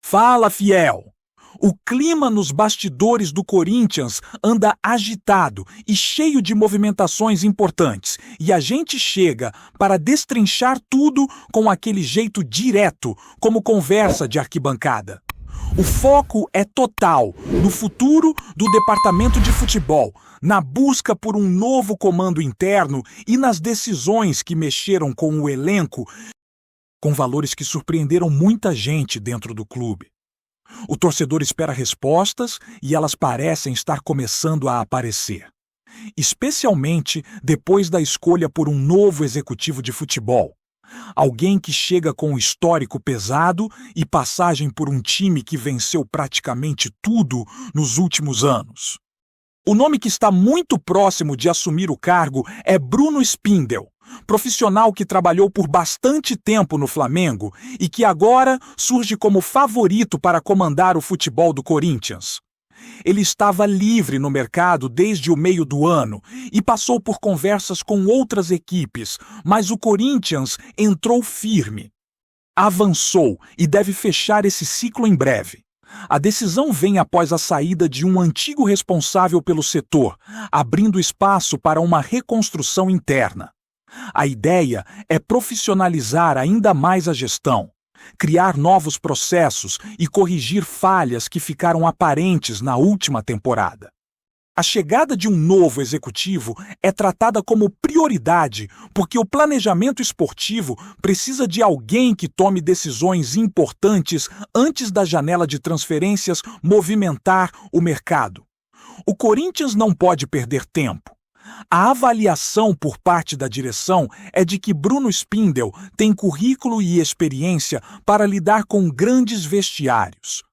Fala, fiel! O clima nos bastidores do Corinthians anda agitado e cheio de movimentações importantes, e a gente chega para destrinchar tudo com aquele jeito direto, como conversa de arquibancada. O foco é total no futuro do departamento de futebol, na busca por um novo comando interno e nas decisões que mexeram com o elenco, com valores que surpreenderam muita gente dentro do clube. O torcedor espera respostas e elas parecem estar começando a aparecer. Especialmente depois da escolha por um novo executivo de futebol. Alguém que chega com um histórico pesado e passagem por um time que venceu praticamente tudo nos últimos anos. O nome que está muito próximo de assumir o cargo é Bruno Spindel, profissional que trabalhou por bastante tempo no Flamengo e que agora surge como favorito para comandar o futebol do Corinthians. Ele estava livre no mercado desde o meio do ano e passou por conversas com outras equipes, mas o Corinthians entrou firme. Avançou e deve fechar esse ciclo em breve. A decisão vem após a saída de um antigo responsável pelo setor, abrindo espaço para uma reconstrução interna. A ideia é profissionalizar ainda mais a gestão, criar novos processos e corrigir falhas que ficaram aparentes na última temporada. A chegada de um novo executivo é tratada como prioridade porque o planejamento esportivo precisa de alguém que tome decisões importantes antes da janela de transferências movimentar o mercado. O Corinthians não pode perder tempo. A avaliação por parte da direção é de que Bruno Spindel tem currículo e experiência para lidar com grandes vestiários,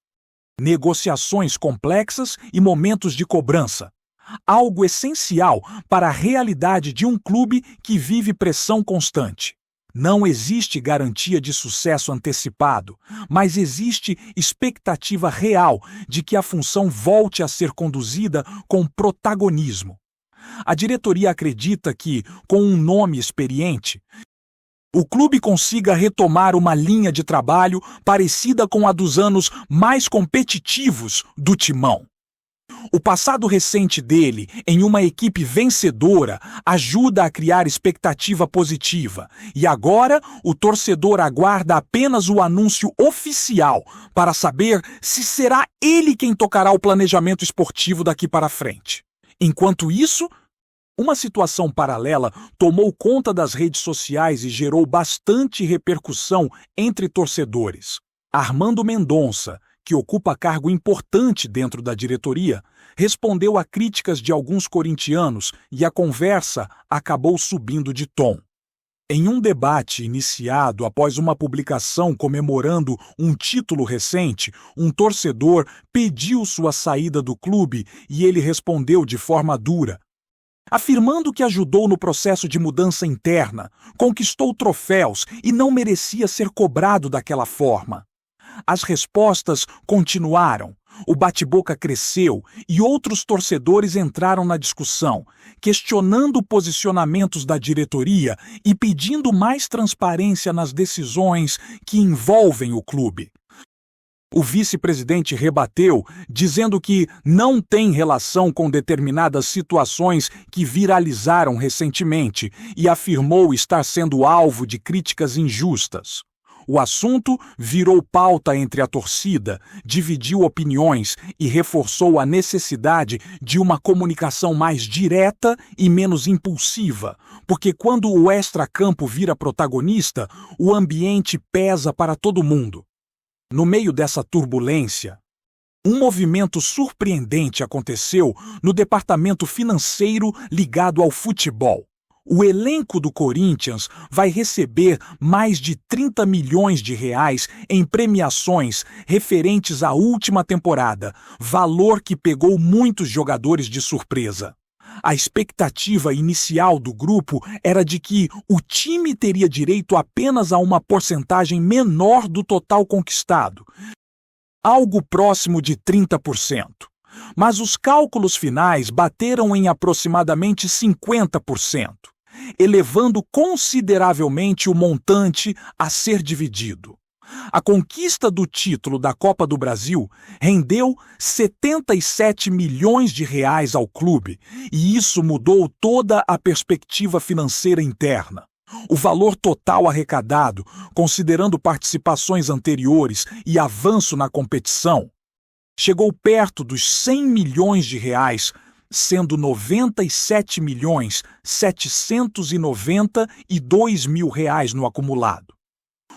negociações complexas e momentos de cobrança. Algo essencial para a realidade de um clube que vive pressão constante. Não existe garantia de sucesso antecipado, mas existe expectativa real de que a função volte a ser conduzida com protagonismo. A diretoria acredita que, com um nome experiente, o clube consiga retomar uma linha de trabalho parecida com a dos anos mais competitivos do Timão. O passado recente dele, em uma equipe vencedora, ajuda a criar expectativa positiva, e agora o torcedor aguarda apenas o anúncio oficial para saber se será ele quem tocará o planejamento esportivo daqui para frente. Enquanto isso, uma situação paralela tomou conta das redes sociais e gerou bastante repercussão entre torcedores. Armando Mendonça, que ocupa cargo importante dentro da diretoria, respondeu a críticas de alguns corintianos e a conversa acabou subindo de tom. Em um debate iniciado após uma publicação comemorando um título recente, um torcedor pediu sua saída do clube e ele respondeu de forma dura, afirmando que ajudou no processo de mudança interna, conquistou troféus e não merecia ser cobrado daquela forma. As respostas continuaram, o bate-boca cresceu e outros torcedores entraram na discussão, questionando posicionamentos da diretoria e pedindo mais transparência nas decisões que envolvem o clube. O vice-presidente rebateu, dizendo que não tem relação com determinadas situações que viralizaram recentemente e afirmou estar sendo alvo de críticas injustas. O assunto virou pauta entre a torcida, dividiu opiniões e reforçou a necessidade de uma comunicação mais direta e menos impulsiva, porque quando o extracampo vira protagonista, o ambiente pesa para todo mundo. No meio dessa turbulência, um movimento surpreendente aconteceu no departamento financeiro ligado ao futebol. O elenco do Corinthians vai receber mais de 30 milhões de reais em premiações referentes à última temporada, valor que pegou muitos jogadores de surpresa. A expectativa inicial do grupo era de que o time teria direito apenas a uma porcentagem menor do total conquistado, algo próximo de 30%. Mas os cálculos finais bateram em aproximadamente 50%. Elevando consideravelmente o montante a ser dividido. A conquista do título da Copa do Brasil rendeu 77 milhões de reais ao clube, e isso mudou toda a perspectiva financeira interna. O valor total arrecadado, considerando participações anteriores e avanço na competição, chegou perto dos 100 milhões de reais, sendo 97 milhões 792 mil reais no acumulado.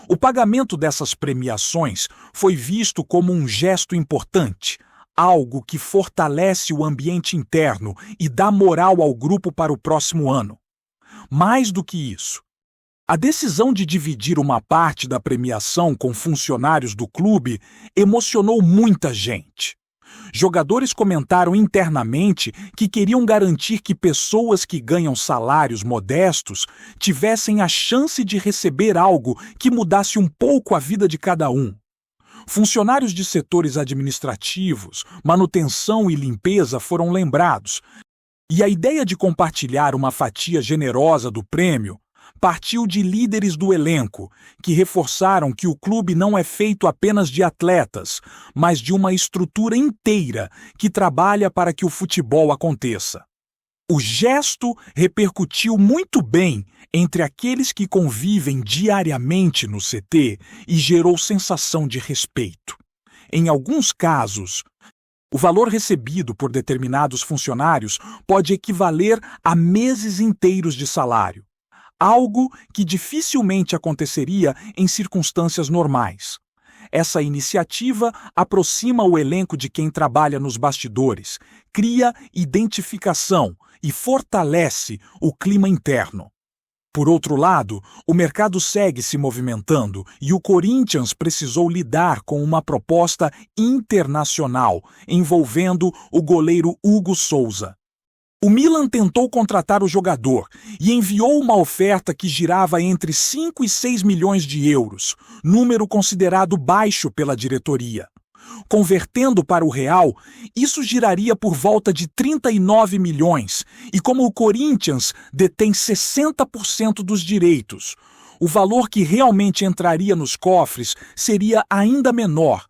O pagamento dessas premiações foi visto como um gesto importante, algo que fortalece o ambiente interno e dá moral ao grupo para o próximo ano. Mais do que isso, a decisão de dividir uma parte da premiação com funcionários do clube emocionou muita gente. Jogadores comentaram internamente que queriam garantir que pessoas que ganham salários modestos tivessem a chance de receber algo que mudasse um pouco a vida de cada um. Funcionários de setores administrativos, manutenção e limpeza foram lembrados, e a ideia de compartilhar uma fatia generosa do prêmio partiu de líderes do elenco, que reforçaram que o clube não é feito apenas de atletas, mas de uma estrutura inteira que trabalha para que o futebol aconteça. O gesto repercutiu muito bem entre aqueles que convivem diariamente no CT e gerou sensação de respeito. Em alguns casos, o valor recebido por determinados funcionários pode equivaler a meses inteiros de salário. Algo que dificilmente aconteceria em circunstâncias normais. Essa iniciativa aproxima o elenco de quem trabalha nos bastidores, cria identificação e fortalece o clima interno. Por outro lado, o mercado segue se movimentando e o Corinthians precisou lidar com uma proposta internacional envolvendo o goleiro Hugo Souza. O Milan tentou contratar o jogador e enviou uma oferta que girava entre 5 e 6 milhões de euros, número considerado baixo pela diretoria. Convertendo para o real, isso giraria por volta de 39 milhões, e como o Corinthians detém 60% dos direitos, o valor que realmente entraria nos cofres seria ainda menor,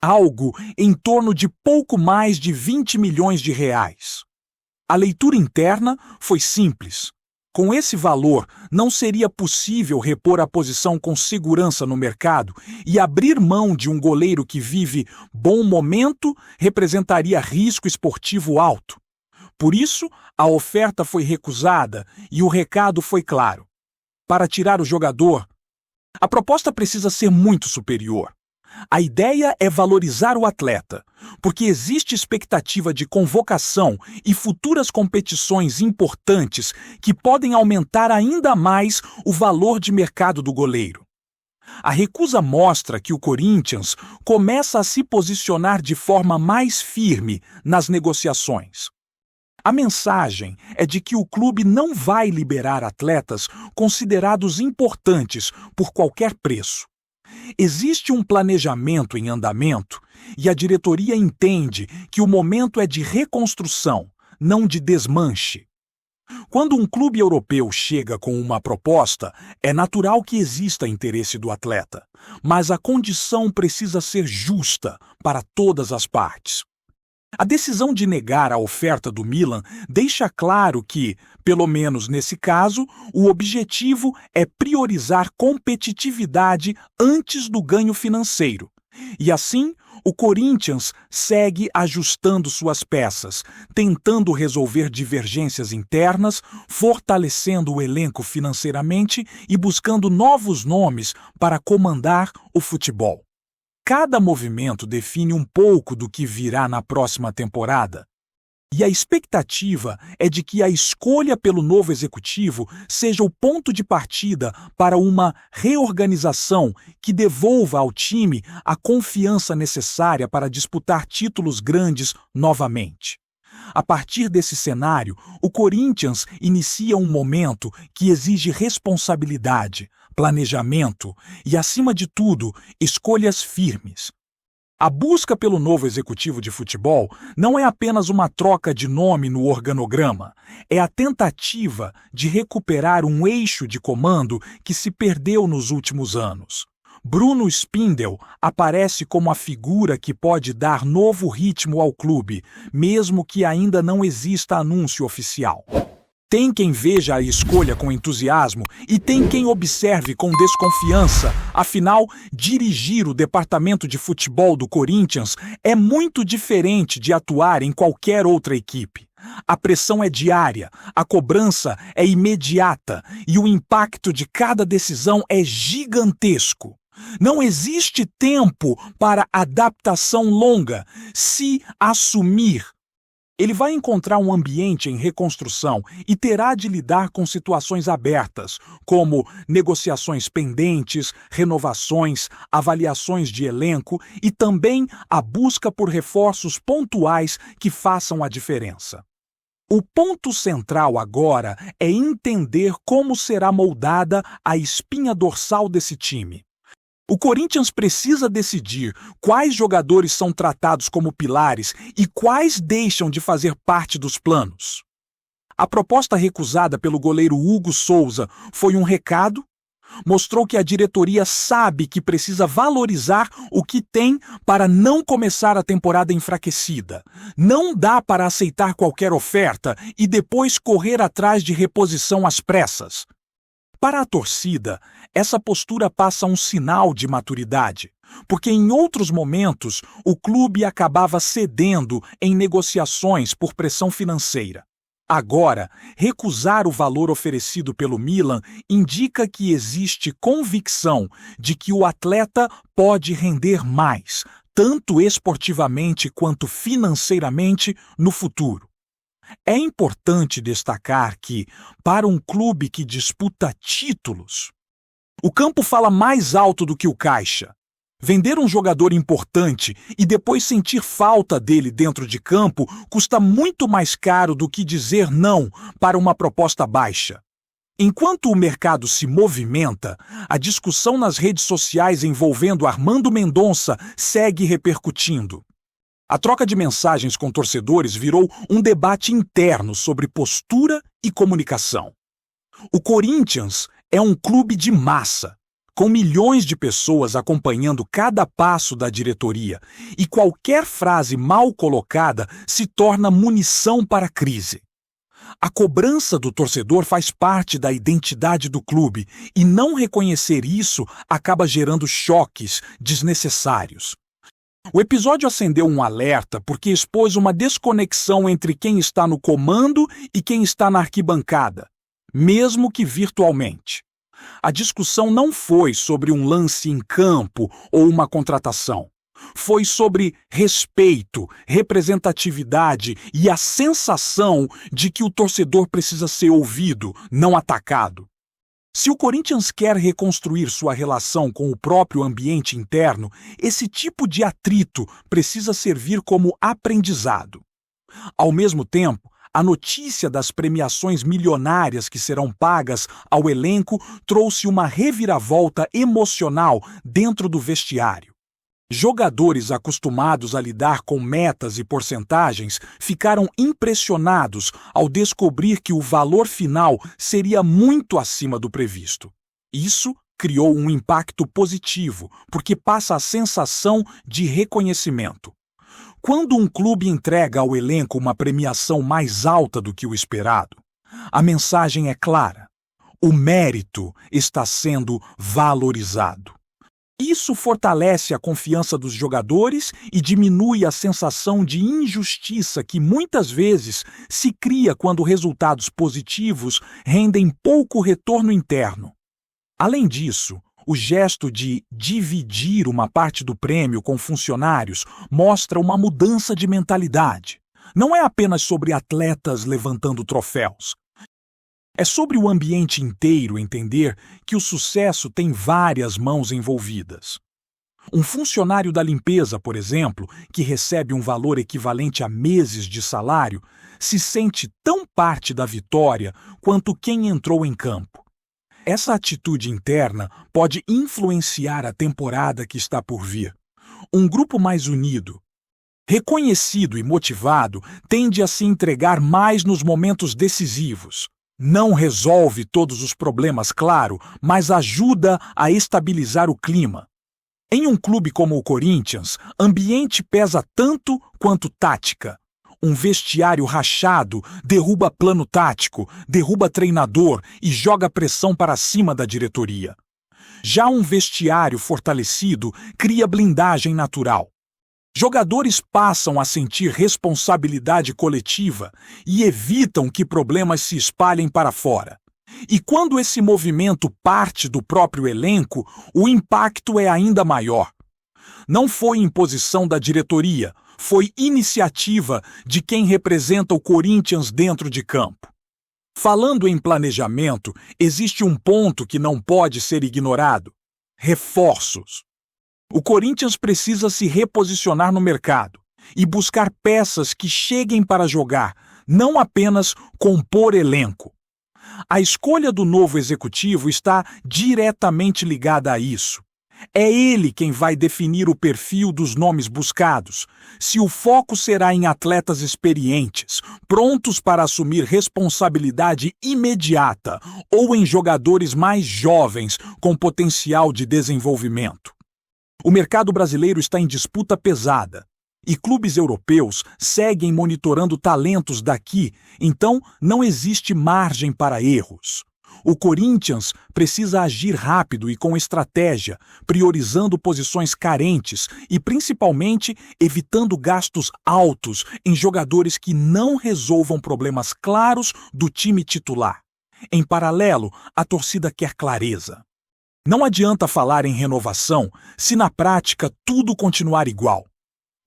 algo em torno de pouco mais de 20 milhões de reais. A leitura interna foi simples. Com esse valor, não seria possível repor a posição com segurança no mercado e abrir mão de um goleiro que vive bom momento representaria risco esportivo alto. Por isso, a oferta foi recusada e o recado foi claro. Para tirar o jogador, a proposta precisa ser muito superior. A ideia é valorizar o atleta, porque existe expectativa de convocação e futuras competições importantes que podem aumentar ainda mais o valor de mercado do goleiro. A recusa mostra que o Corinthians começa a se posicionar de forma mais firme nas negociações. A mensagem é de que o clube não vai liberar atletas considerados importantes por qualquer preço. Existe um planejamento em andamento e a diretoria entende que o momento é de reconstrução, não de desmanche. Quando um clube europeu chega com uma proposta, é natural que exista interesse do atleta, mas a condição precisa ser justa para todas as partes. A decisão de negar a oferta do Milan deixa claro que, pelo menos nesse caso, o objetivo é priorizar competitividade antes do ganho financeiro. E assim, o Corinthians segue ajustando suas peças, tentando resolver divergências internas, fortalecendo o elenco financeiramente e buscando novos nomes para comandar o futebol. Cada movimento define um pouco do que virá na próxima temporada. E a expectativa é de que a escolha pelo novo executivo seja o ponto de partida para uma reorganização que devolva ao time a confiança necessária para disputar títulos grandes novamente. A partir desse cenário, o Corinthians inicia um momento que exige responsabilidade, planejamento e, acima de tudo, escolhas firmes. A busca pelo novo executivo de futebol não é apenas uma troca de nome no organograma, é a tentativa de recuperar um eixo de comando que se perdeu nos últimos anos. Bruno Spindel aparece como a figura que pode dar novo ritmo ao clube, mesmo que ainda não exista anúncio oficial. Tem quem veja a escolha com entusiasmo e tem quem observe com desconfiança. Afinal, dirigir o departamento de futebol do Corinthians é muito diferente de atuar em qualquer outra equipe. A pressão é diária, a cobrança é imediata e o impacto de cada decisão é gigantesco. Não existe tempo para adaptação longa. Se assumir, ele vai encontrar um ambiente em reconstrução e terá de lidar com situações abertas, como negociações pendentes, renovações, avaliações de elenco e também a busca por reforços pontuais que façam a diferença. O ponto central agora é entender como será moldada a espinha dorsal desse time. O Corinthians precisa decidir quais jogadores são tratados como pilares e quais deixam de fazer parte dos planos. A proposta recusada pelo goleiro Hugo Souza foi um recado? Mostrou que a diretoria sabe que precisa valorizar o que tem para não começar a temporada enfraquecida. Não dá para aceitar qualquer oferta e depois correr atrás de reposição às pressas. Para a torcida, essa postura passa um sinal de maturidade, porque em outros momentos o clube acabava cedendo em negociações por pressão financeira. Agora, recusar o valor oferecido pelo Milan indica que existe convicção de que o atleta pode render mais, tanto esportivamente quanto financeiramente, no futuro. É importante destacar que, para um clube que disputa títulos, o campo fala mais alto do que o caixa. Vender um jogador importante e depois sentir falta dele dentro de campo custa muito mais caro do que dizer não para uma proposta baixa. Enquanto o mercado se movimenta, a discussão nas redes sociais envolvendo Armando Mendonça segue repercutindo. A troca de mensagens com torcedores virou um debate interno sobre postura e comunicação. O Corinthians é um clube de massa, com milhões de pessoas acompanhando cada passo da diretoria, e qualquer frase mal colocada se torna munição para a crise. A cobrança do torcedor faz parte da identidade do clube, e não reconhecer isso acaba gerando choques desnecessários. O episódio acendeu um alerta porque expôs uma desconexão entre quem está no comando e quem está na arquibancada, mesmo que virtualmente. A discussão não foi sobre um lance em campo ou uma contratação. Foi sobre respeito, representatividade e a sensação de que o torcedor precisa ser ouvido, não atacado. Se o Corinthians quer reconstruir sua relação com o próprio ambiente interno, esse tipo de atrito precisa servir como aprendizado. Ao mesmo tempo, a notícia das premiações milionárias que serão pagas ao elenco trouxe uma reviravolta emocional dentro do vestiário. Jogadores acostumados a lidar com metas e porcentagens ficaram impressionados ao descobrir que o valor final seria muito acima do previsto. Isso criou um impacto positivo, porque passa a sensação de reconhecimento. Quando um clube entrega ao elenco uma premiação mais alta do que o esperado, a mensagem é clara: o mérito está sendo valorizado. Isso fortalece a confiança dos jogadores e diminui a sensação de injustiça que muitas vezes se cria quando resultados positivos rendem pouco retorno interno. Além disso, o gesto de dividir uma parte do prêmio com funcionários mostra uma mudança de mentalidade. Não é apenas sobre atletas levantando troféus. É sobre o ambiente inteiro entender que o sucesso tem várias mãos envolvidas. Um funcionário da limpeza, por exemplo, que recebe um valor equivalente a meses de salário, se sente tão parte da vitória quanto quem entrou em campo. Essa atitude interna pode influenciar a temporada que está por vir. Um grupo mais unido, reconhecido e motivado, tende a se entregar mais nos momentos decisivos. Não resolve todos os problemas, claro, mas ajuda a estabilizar o clima. Em um clube como o Corinthians, ambiente pesa tanto quanto tática. Um vestiário rachado derruba plano tático, derruba treinador e joga pressão para cima da diretoria. Já um vestiário fortalecido cria blindagem natural. Jogadores passam a sentir responsabilidade coletiva e evitam que problemas se espalhem para fora. E quando esse movimento parte do próprio elenco, o impacto é ainda maior. Não foi imposição da diretoria, foi iniciativa de quem representa o Corinthians dentro de campo. Falando em planejamento, existe um ponto que não pode ser ignorado: reforços. O Corinthians precisa se reposicionar no mercado e buscar peças que cheguem para jogar, não apenas compor elenco. A escolha do novo executivo está diretamente ligada a isso. É ele quem vai definir o perfil dos nomes buscados, se o foco será em atletas experientes, prontos para assumir responsabilidade imediata, ou em jogadores mais jovens com potencial de desenvolvimento. O mercado brasileiro está em disputa pesada e clubes europeus seguem monitorando talentos daqui, então não existe margem para erros. O Corinthians precisa agir rápido e com estratégia, priorizando posições carentes e, principalmente, evitando gastos altos em jogadores que não resolvam problemas claros do time titular. Em paralelo, a torcida quer clareza. Não adianta falar em renovação se na prática tudo continuar igual.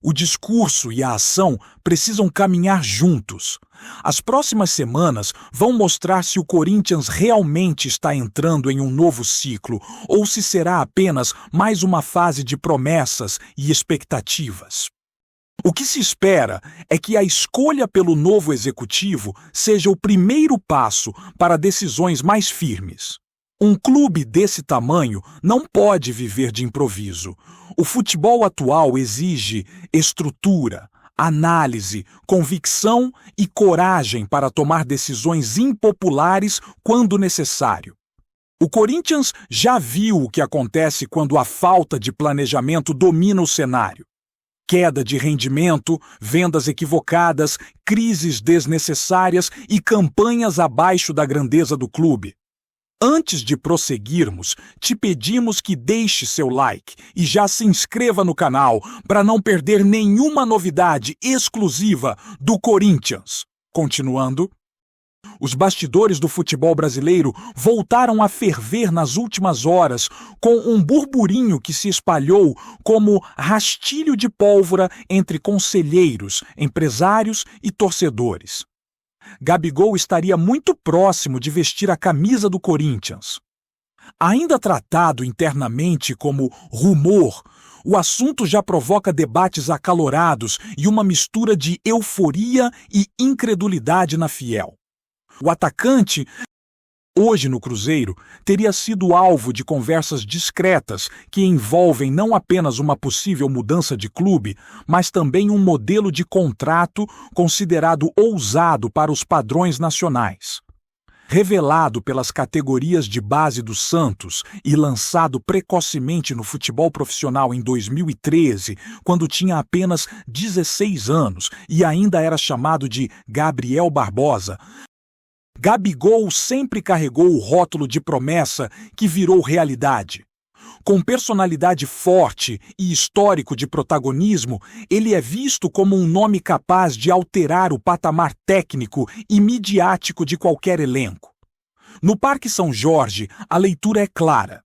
O discurso e a ação precisam caminhar juntos. As próximas semanas vão mostrar se o Corinthians realmente está entrando em um novo ciclo ou se será apenas mais uma fase de promessas e expectativas. O que se espera é que a escolha pelo novo executivo seja o primeiro passo para decisões mais firmes. Um clube desse tamanho não pode viver de improviso. O futebol atual exige estrutura, análise, convicção e coragem para tomar decisões impopulares quando necessário. O Corinthians já viu o que acontece quando a falta de planejamento domina o cenário. Queda de rendimento, vendas equivocadas, crises desnecessárias e campanhas abaixo da grandeza do clube. Antes de prosseguirmos, te pedimos que deixe seu like e já se inscreva no canal para não perder nenhuma novidade exclusiva do Corinthians. Continuando, os bastidores do futebol brasileiro voltaram a ferver nas últimas horas com um burburinho que se espalhou como rastilho de pólvora entre conselheiros, empresários e torcedores. Gabigol estaria muito próximo de vestir a camisa do Corinthians. Ainda tratado internamente como rumor, o assunto já provoca debates acalorados e uma mistura de euforia e incredulidade na fiel. O atacante, hoje no Cruzeiro, teria sido alvo de conversas discretas que envolvem não apenas uma possível mudança de clube, mas também um modelo de contrato considerado ousado para os padrões nacionais. Revelado pelas categorias de base do Santos e lançado precocemente no futebol profissional em 2013, quando tinha apenas 16 anos e ainda era chamado de Gabriel Barbosa, Gabigol sempre carregou o rótulo de promessa que virou realidade. Com personalidade forte e histórico de protagonismo, ele é visto como um nome capaz de alterar o patamar técnico e midiático de qualquer elenco. No Parque São Jorge, a leitura é clara.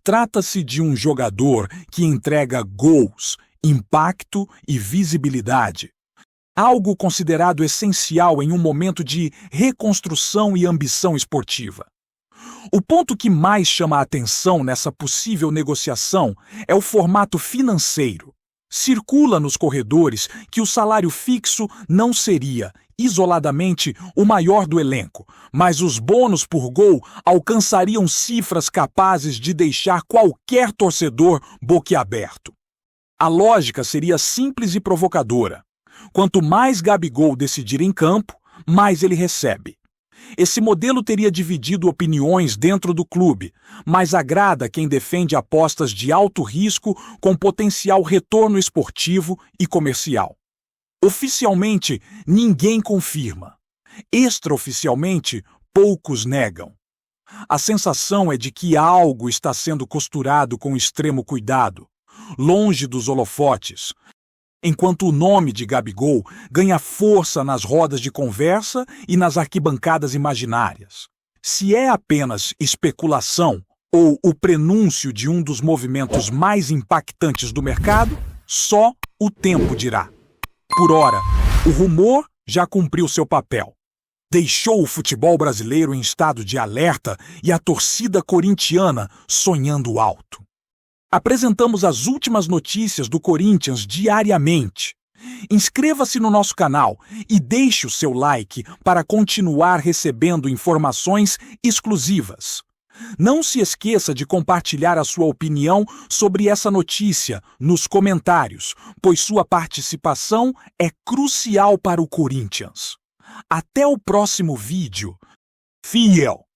Trata-se de um jogador que entrega gols, impacto e visibilidade. Algo considerado essencial em um momento de reconstrução e ambição esportiva. O ponto que mais chama a atenção nessa possível negociação é o formato financeiro. Circula nos corredores que o salário fixo não seria, isoladamente, o maior do elenco, mas os bônus por gol alcançariam cifras capazes de deixar qualquer torcedor boquiaberto. A lógica seria simples e provocadora. Quanto mais Gabigol decidir em campo, mais ele recebe. Esse modelo teria dividido opiniões dentro do clube, mas agrada quem defende apostas de alto risco com potencial retorno esportivo e comercial. Oficialmente, ninguém confirma. Extraoficialmente, poucos negam. A sensação é de que algo está sendo costurado com extremo cuidado, longe dos holofotes, enquanto o nome de Gabigol ganha força nas rodas de conversa e nas arquibancadas imaginárias. Se é apenas especulação ou o prenúncio de um dos movimentos mais impactantes do mercado, só o tempo dirá. Por ora, o rumor já cumpriu seu papel. Deixou o futebol brasileiro em estado de alerta e a torcida corintiana sonhando alto. Apresentamos as últimas notícias do Corinthians diariamente. Inscreva-se no nosso canal e deixe o seu like para continuar recebendo informações exclusivas. Não se esqueça de compartilhar a sua opinião sobre essa notícia nos comentários, pois sua participação é crucial para o Corinthians. Até o próximo vídeo. Fiel!